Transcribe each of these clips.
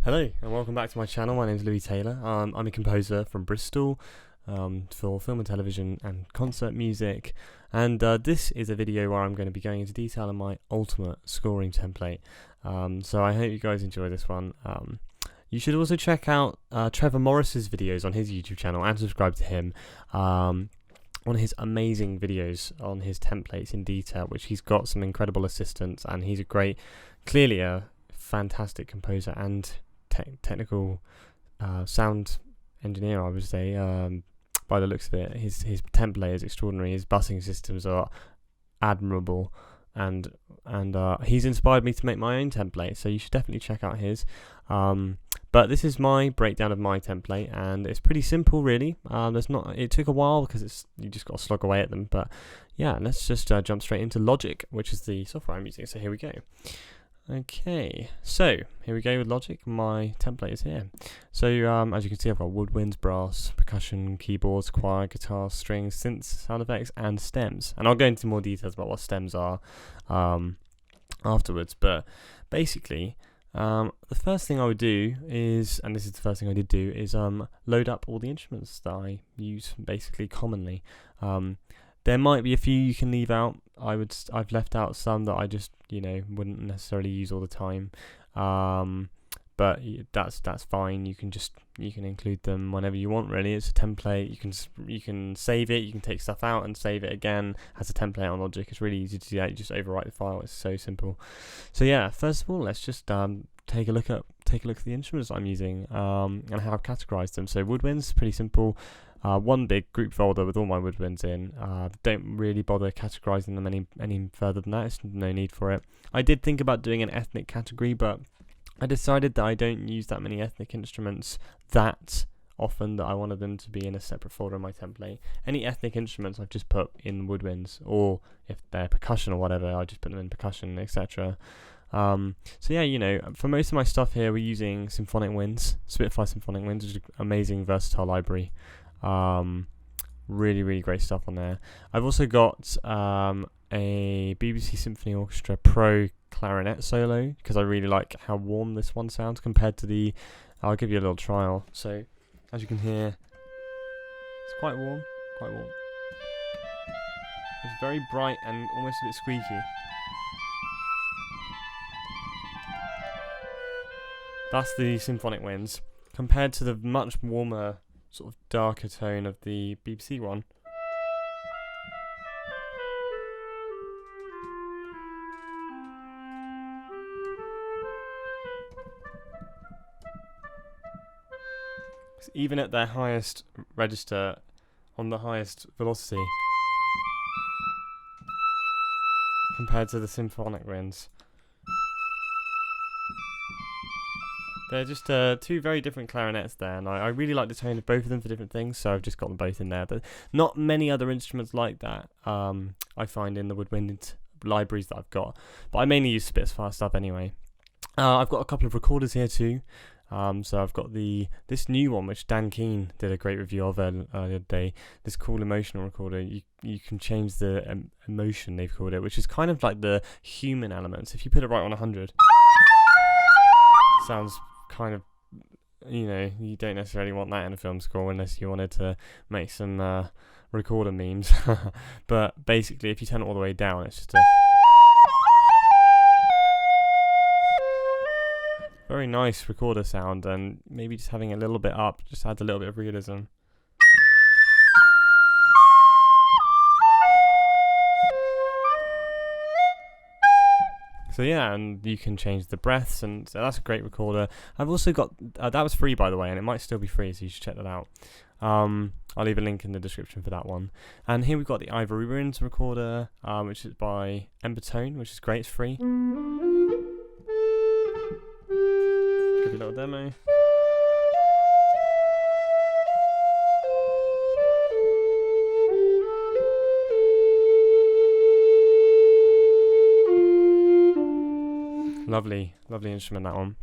Hello and welcome back to my channel. My name is Louis Taylor. I'm a composer from Bristol for film and television and concert music, and this is a video where I'm going to be going into detail on my ultimate scoring template. So I hope you guys enjoy this one. You should also check out Trevor Morris's videos on his YouTube channel and subscribe to him. On his amazing videos on his templates in detail, which he's got some incredible assistants, and he's clearly a fantastic composer and technical sound engineer, I would say. By the looks of it, his template is extraordinary. His busing systems are admirable, and he's inspired me to make my own template. So you should definitely check out his. But this is my breakdown of my template, and it's pretty simple, really. It took a while because you just got to slog away at them. But yeah, let's just jump straight into Logic, which is the software I'm using. So here we go. Okay, so here we go with Logic. My template is here. So as you can see, I've got woodwinds, brass, percussion, keyboards, choir, guitar, strings, synths, sound effects, and stems. And I'll go into more details about what stems are afterwards. But basically, the first thing I would do is, and this is the first thing I did do, is load up all the instruments that I use basically commonly. There might be a few you can leave out. I've left out some that I just wouldn't necessarily use all the time. But that's fine. You can include them whenever you want. Really, it's a template. You can save it. You can take stuff out and save it again as a template on Logic. It's really easy to do that. You just overwrite the file. It's so simple. So yeah, first of all, let's just take a look at the instruments I'm using and how I've categorized them. So woodwinds, pretty simple. One big group folder with all my woodwinds in. Don't really bother categorizing them any further than that. There's no need for it. I did think about doing an ethnic category, but I decided that I don't use that many ethnic instruments that often that I wanted them to be in a separate folder in my template. Any ethnic instruments I've just put in woodwinds, or if they're percussion or whatever, I just put them in percussion, etc. So yeah, for most of my stuff here, we're using symphonic winds, Spitfire symphonic winds, which is an amazing versatile library. Really great stuff on there. I've also got a BBC Symphony Orchestra Pro clarinet solo, because I really like how warm this one sounds compared to I'll give you a little trial. So as you can hear, it's quite warm. It's very bright and almost a bit squeaky. That's the symphonic winds compared to the much warmer, sort of darker tone of the BBC one. Even at their highest register, on the highest velocity, compared to the symphonic winds, they're just two very different clarinets there, and I really like the tone of both of them for different things, so I've just got them both in there. But not many other instruments like that I find in the woodwind libraries that I've got, but I mainly use Spitfire stuff anyway. I've got a couple of recorders here too. So I've got this new one, which Dan Keane did a great review of the other day. This cool emotional recorder. You can change the emotion, they've called it, which is kind of like the human elements. If you put it right on 100, it sounds kind of, you don't necessarily want that in a film score unless you wanted to make some recorder memes. But basically, if you turn it all the way down, it's just a very nice recorder sound, and maybe just having it a little bit up just adds a little bit of realism. So yeah, and you can change the breaths, and so that's a great recorder. I've also got, that was free by the way, and it might still be free, so you should check that out. I'll leave a link in the description for that one. And here we've got the Ivory Ruins recorder, which is by Embertone, which is great, it's free. Give you a little demo. Lovely instrument, that one.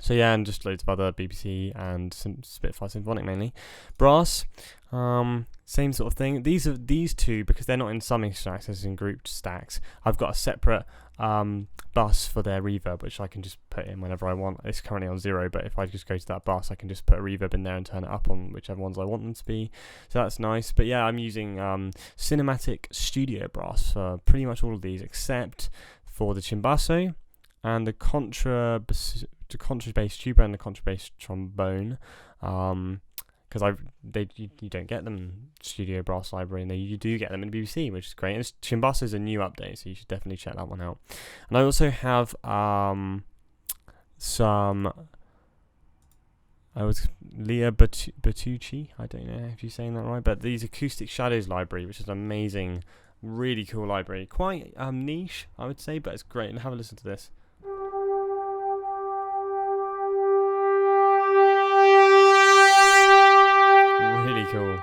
So yeah, and just loads of other BBC and Spitfire Symphonic mainly. Brass, same sort of thing. These two, because they're not in summing stacks, as in grouped stacks, I've got a separate bus for their reverb, which I can just put in whenever I want. It's currently on 0, but if I just go to that bus, I can just put a reverb in there and turn it up on whichever ones I want them to be. So that's nice. But yeah, I'm using Cinematic Studio Brass for pretty much all of these, except for the cimbasso and the contrabass tuba and the contrabass trombone, because you don't get them in Studio Brass Library, and you do get them in BBC, which is great. And cimbasso is a new update, so you should definitely check that one out. And I also have Leah Bertucci, I don't know if you're saying that right, but these Acoustic Shadows library, which is an amazing, really cool library, quite niche, I would say, but it's great. And have a listen to this. Really cool.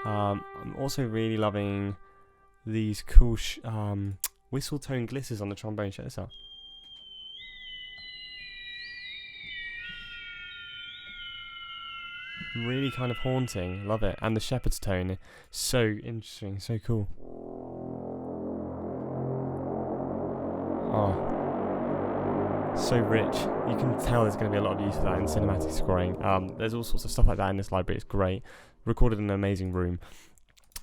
I'm also really loving these cool whistle tone glitters on the trombone. Check this out. Really kind of haunting. Love it. And the shepherd's tone, so interesting, so cool. Oh, so rich. You can tell there's going to be a lot of use of that in cinematic scoring. There's all sorts of stuff like that in this library. It's great. Recorded in an amazing room.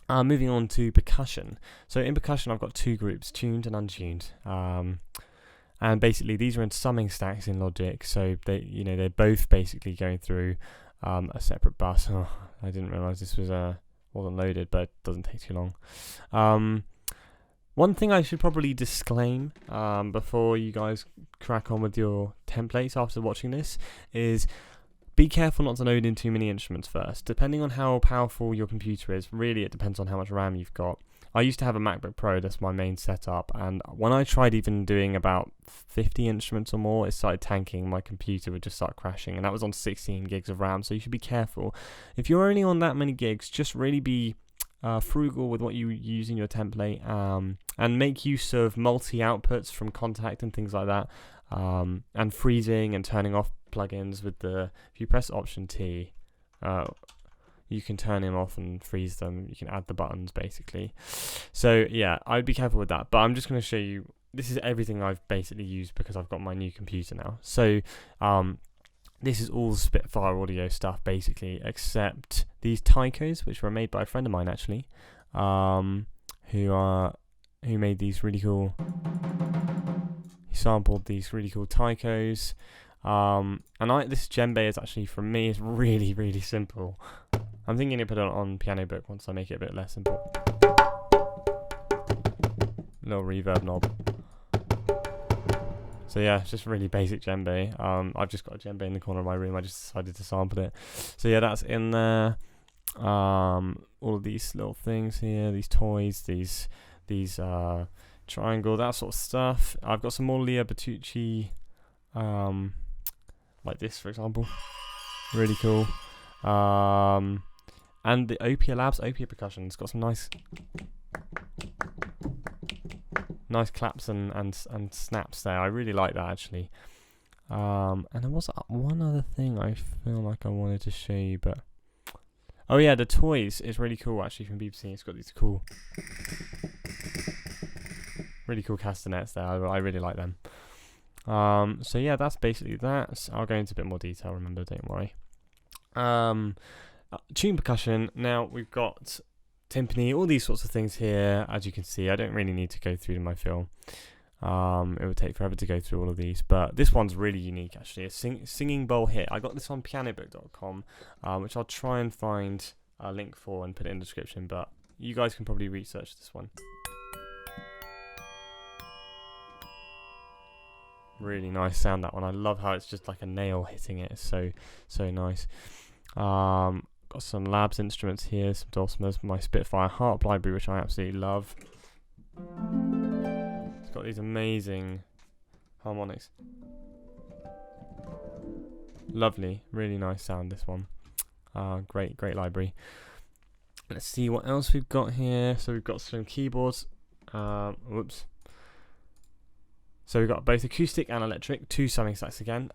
Moving on to percussion. So in percussion, I've got two groups, tuned and untuned. And basically, these are in summing stacks in Logic. So they're both basically going through a separate bus. Oh, I didn't realise this wasn't loaded, but it doesn't take too long. One thing I should probably disclaim before you guys crack on with your templates after watching this is be careful not to load in too many instruments first. Depending on how powerful your computer is, really it depends on how much RAM you've got. I used to have a MacBook Pro, that's my main setup, and when I tried even doing about 50 instruments or more, it started tanking. My computer would just start crashing, and that was on 16 gigs of RAM, so you should be careful. If you're only on that many gigs, just really be frugal with what you use in your template, and make use of multi-outputs from Contact and things like that, and freezing and turning off plugins with if you press Option T, you can turn them off and freeze them. You can add the buttons basically. So yeah, I'd be careful with that. But I'm just going to show you, this is everything I've basically used because I've got my new computer now. So this is all Spitfire audio stuff basically, except these taikos, which were made by a friend of mine actually, who made these really cool. He sampled these really cool taikos. And this djembe is actually, from me, it's really, really simple. I'm thinking to put it on Piano Book once I make it a bit less simple. Little reverb knob. So yeah, it's just really basic djembe. I've just got a djembe in the corner of my room. I just decided to sample it. So yeah, that's in there. All of these little things here, these toys, these triangle, that sort of stuff. I've got some more Leah Bertucci, like this for example, really cool. And the Opia Labs Opia percussion, it's got some nice claps and snaps there. I really like that actually. And there was one other thing I feel like I wanted to show you, but oh yeah, the toys is really cool actually from BBC. It's got these really cool castanets there. I really like them. So yeah, that's basically that. I'll go into a bit more detail, remember, don't worry. Tune percussion. Now we've got timpani, all these sorts of things here. As you can see, I don't really need to go through my film. It would take forever to go through all of these, but this one's really unique actually. A singing bowl hit. I got this on pianobook.com, which I'll try and find a link for and put it in the description, but you guys can probably research this one. Really nice sound, that one. I love how it's just like a nail hitting it. It's so nice. Got some Labs instruments here, some dulcimers, my Spitfire harp library, which I absolutely love. It's got these amazing harmonics. Lovely, really nice sound, this one. Great library. Let's see what else we've got here. So we've got some keyboards. Whoops. So we've got both acoustic and electric, two summing stacks again.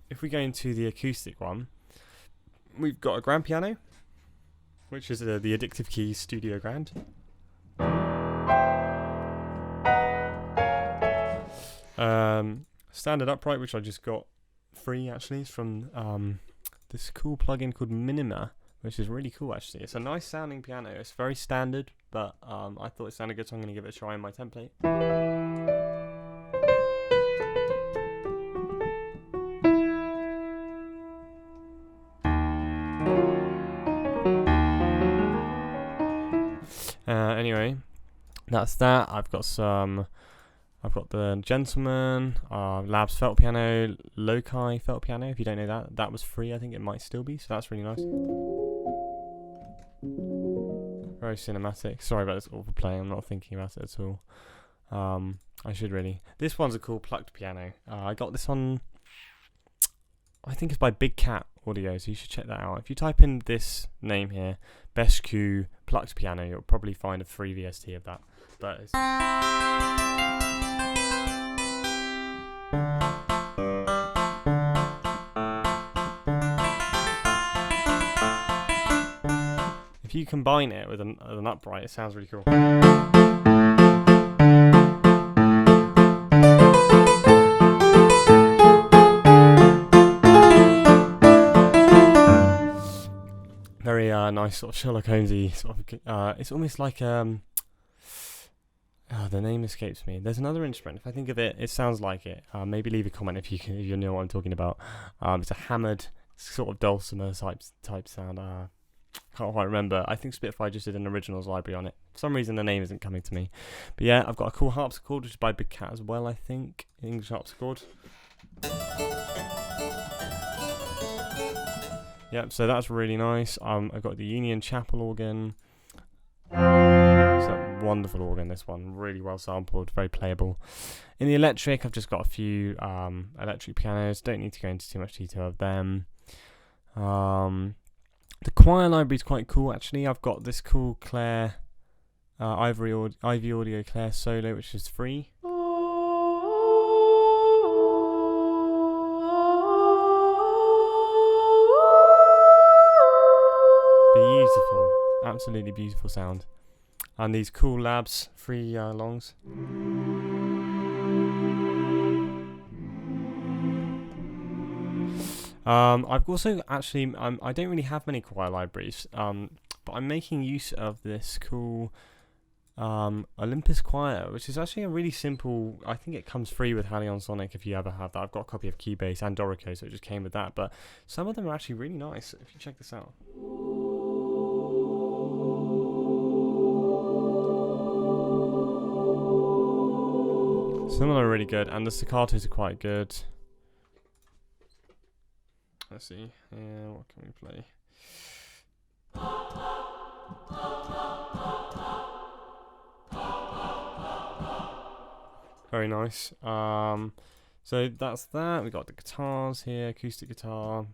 if we go into the acoustic one, we've got a grand piano, which is the Addictive Keys Studio Grand. Standard upright, which I just got free actually. It's from this cool plugin called Minima, which is really cool actually. It's a nice sounding piano. It's very standard, but I thought it sounded good, so I'm going to give it a try in my template. Anyway, that's that. I've got the Gentleman, Labs felt piano, Loci felt piano. If you don't know that was free. I think it might still be, so that's really nice. Very cinematic. Sorry about this awful playing. I'm not thinking about it at all. I should really. This one's a cool plucked piano. I got this on, I think it's by Big Cat Audio, so you should check that out. If you type in this name here, Best Q plucked piano, you'll probably find a free VST of that. But it's if you combine it with an upright, it sounds really cool. Very nice sort of Sherlock Holmesy sort of. It's almost like the name escapes me. There's another instrument. If I think of it, it sounds like it. Maybe leave a comment if you know what I'm talking about. It's a hammered sort of dulcimer type sound. Can't quite remember. I think Spitfire just did an originals library on it. For some reason the name isn't coming to me. But yeah, I've got a cool harpsichord, which is by Big Cat as well, I think. English harpsichord. Yep, so that's really nice. I've got the Union Chapel organ. It's a wonderful organ, this one. Really well sampled, very playable. In the electric, I've just got a few electric pianos. Don't need to go into too much detail of them. The choir library is quite cool, actually. I've got this cool Claire, Ivy Audio Claire solo, which is free. Beautiful, absolutely beautiful sound. And these cool Labs free longs. I've also actually, I don't really have many choir libraries, but I'm making use of this cool Olympus Choir, which is actually a really simple, I think it comes free with Halion Sonic if you ever have that. I've got a copy of Keybase and Dorico, so it just came with that, but some of them are actually really nice if you check this out. Some of them are really good, and the staccatos are quite good. Let's see, what can we play? Very nice. So that's that. We got the guitars here, acoustic guitar.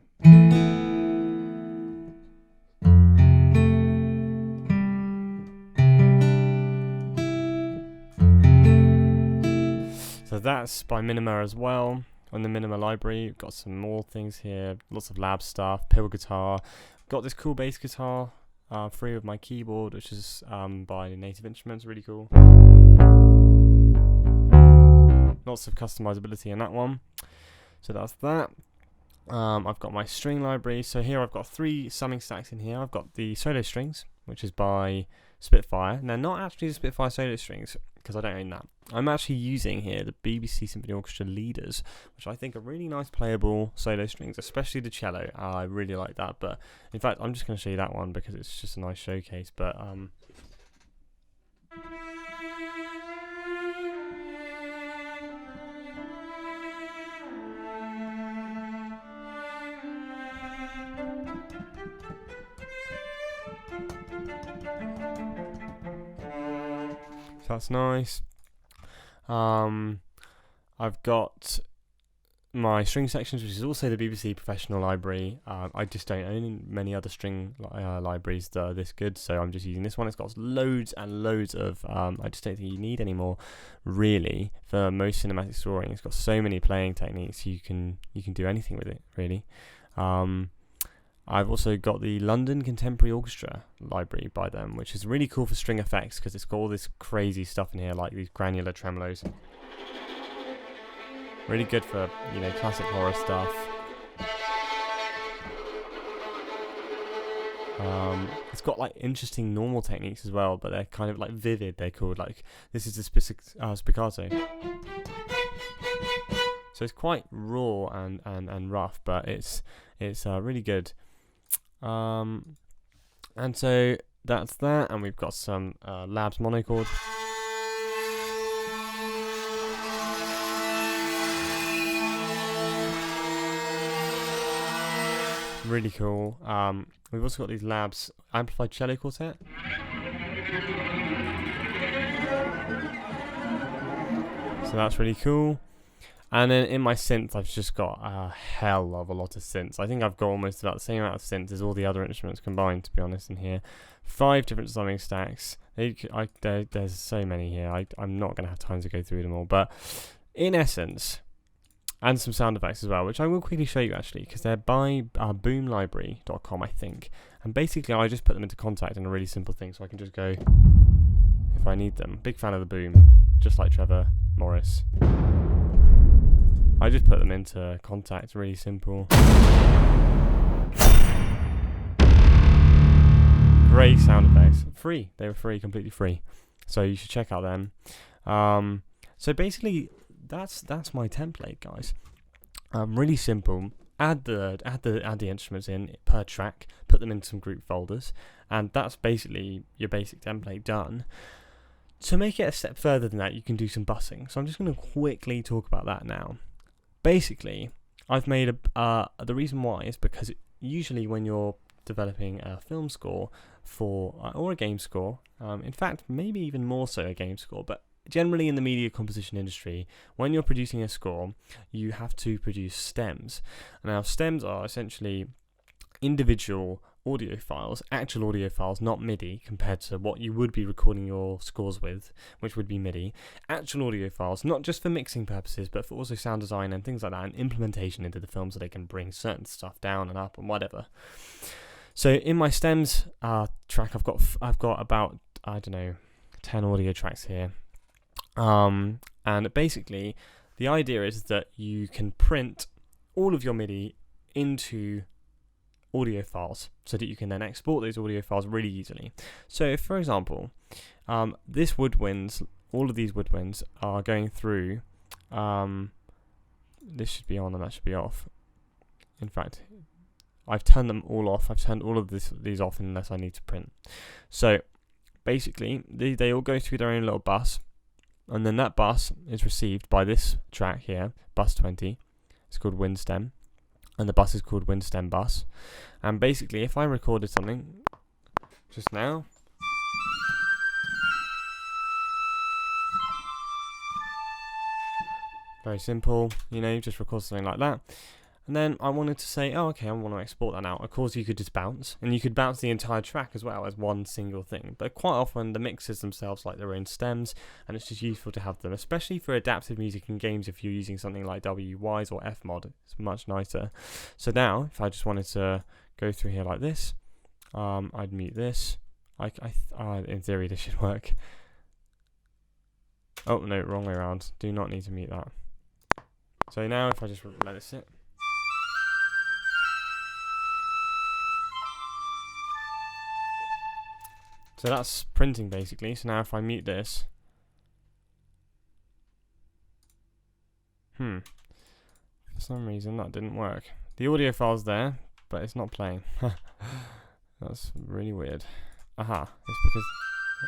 So that's by Minima as well. On the Minima library, we've got some more things here. Lots of lab stuff, pill guitar. Got this cool bass guitar, free with my keyboard, which is by Native Instruments, really cool. Lots of customizability in that one. So that's that. I've got my string library. So here I've got 3 summing stacks in here. I've got the solo strings, which is by Spitfire. Now, not actually the Spitfire solo strings, because I don't own that. I'm actually using here the BBC Symphony Orchestra leaders, which I think are really nice playable solo strings, especially the cello. I really like that. But in fact, I'm just going to show you that one because it's just a nice showcase. But so that's nice. I've got my string sections, which is also the BBC Professional Library. I just don't own many other string libraries that are this good, so I'm just using this one. It's got loads and loads of, I just don't think you need any more, really, for most cinematic scoring. It's got so many playing techniques, you can do anything with it, really. I've also got the London Contemporary Orchestra library by them, which is really cool for string effects because it's got all this crazy stuff in here, like these granular tremolos. Really good for, classic horror stuff. It's got like interesting normal techniques as well, but they're kind of like vivid. They're called, like, this is the spiccato. So it's quite raw and rough, but it's really good. And so that's that, and we've got some Labs monochord. Really cool. We've also got these Labs amplified cello quartet. So that's really cool. And then in my synth, I've just got a hell of a lot of synths. I think I've got almost about the same amount of synths as all the other instruments combined, to be honest, in here. 5 different summing stacks. There's so many here. I'm not going to have time to go through them all. But in essence, and some sound effects as well, which I will quickly show you actually, because they're by boomlibrary.com, I think. And basically, I just put them into Contact in a really simple thing, so I can just go if I need them. Big fan of the boom, just like Trevor Morris. I just put them into Contact, really simple. Great sound effects. Free. They were free, completely free. So you should check out them. So basically, that's my template, guys. Really simple. Add the instruments in per track. Put them into some group folders, and that's basically your basic template done. To make it a step further than that, you can do some bussing. So I'm just going to quickly talk about that now. Basically, I've made the reason why is because usually when you're developing a film score or a game score, in fact, maybe even more so a game score, but generally in the media composition industry, when you're producing a score, you have to produce stems. Now, stems are essentially individual audio files, actual audio files, not MIDI, compared to what you would be recording your scores with, which would be MIDI. Actual audio files, not just for mixing purposes, but for also sound design and things like that, and implementation into the film so they can bring certain stuff down and up and whatever. So in my stems track, I've got about, 10 audio tracks here. And basically, the idea is that you can print all of your MIDI into audio files so that you can then export those audio files really easily. So if, for example, this woodwinds, all of these woodwinds are going through, this should be on and that should be off. In fact, I've turned them all off. I've turned all of these off unless I need to print. So basically, they all go through their own little bus, and then that bus is received by this track here, bus 20. It's called wind stem, and the bus is called wind stem bus. And basically, if I recorded something just now, very simple, just record something like that. And then I wanted to say, oh, okay, I want to export that now. Of course, you could just bounce, and you could bounce the entire track as well as one single thing. But quite often, the mixers themselves like their own stems, and it's just useful to have them, especially for adaptive music in games. If you're using something like WYs or Fmod, it's much nicer. So now, if I just wanted to go through here like this, I'd mute this. In theory, this should work. Oh, no, wrong way around. Do not need to mute that. So now, if I just let it sit. So that's printing basically. So now if I mute this, for some reason that didn't work. The audio file's there, but it's not playing. That's really weird. Aha, it's because,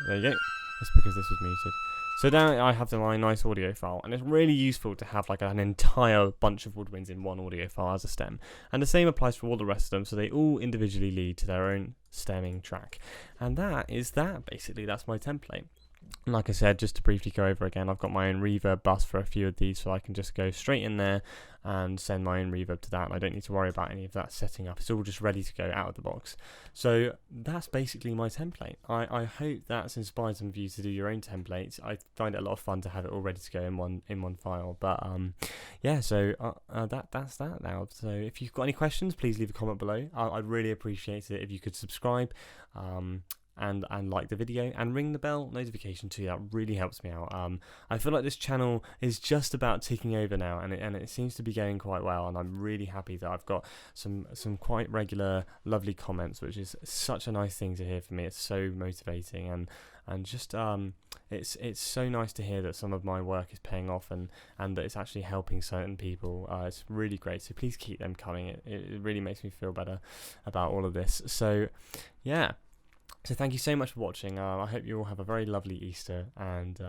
there you go. It's because this was muted. So now I have my nice audio file, and it's really useful to have like an entire bunch of woodwinds in one audio file as a stem. And the same applies for all the rest of them, so they all individually lead to their own stemming track. And that is that, basically. That's my template. And like I said, just to briefly go over again, I've got my own reverb bus for a few of these, so I can just go straight in there and send my own reverb to that, and I don't need to worry about any of that setting up. It's all just ready to go out of the box. So that's basically my template. I hope that's inspired some of you to do your own templates. I find it a lot of fun to have it all ready to go in one file. But yeah, so that's that now. So if you've got any questions, please leave a comment below. I'd really appreciate it if you could subscribe. And like the video and ring the bell notification too. That really helps me out. I feel like this channel is just about ticking over now, and it seems to be going quite well, and I'm really happy that I've got some quite regular lovely comments, which is such a nice thing to hear from me. It's so motivating, and just it's so nice to hear that some of my work is paying off, and that it's actually helping certain people. It's really great, so please keep them coming. It really makes me feel better about all of this. So yeah. So thank you so much for watching. I hope you all have a very lovely Easter, and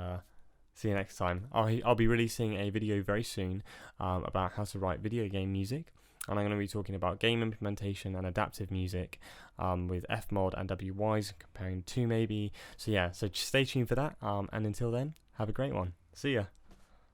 see you next time. I'll be releasing a video very soon about how to write video game music, and I'm going to be talking about game implementation and adaptive music with Fmod and WYs, comparing the two maybe. So yeah, so stay tuned for that, and until then, have a great one. See ya.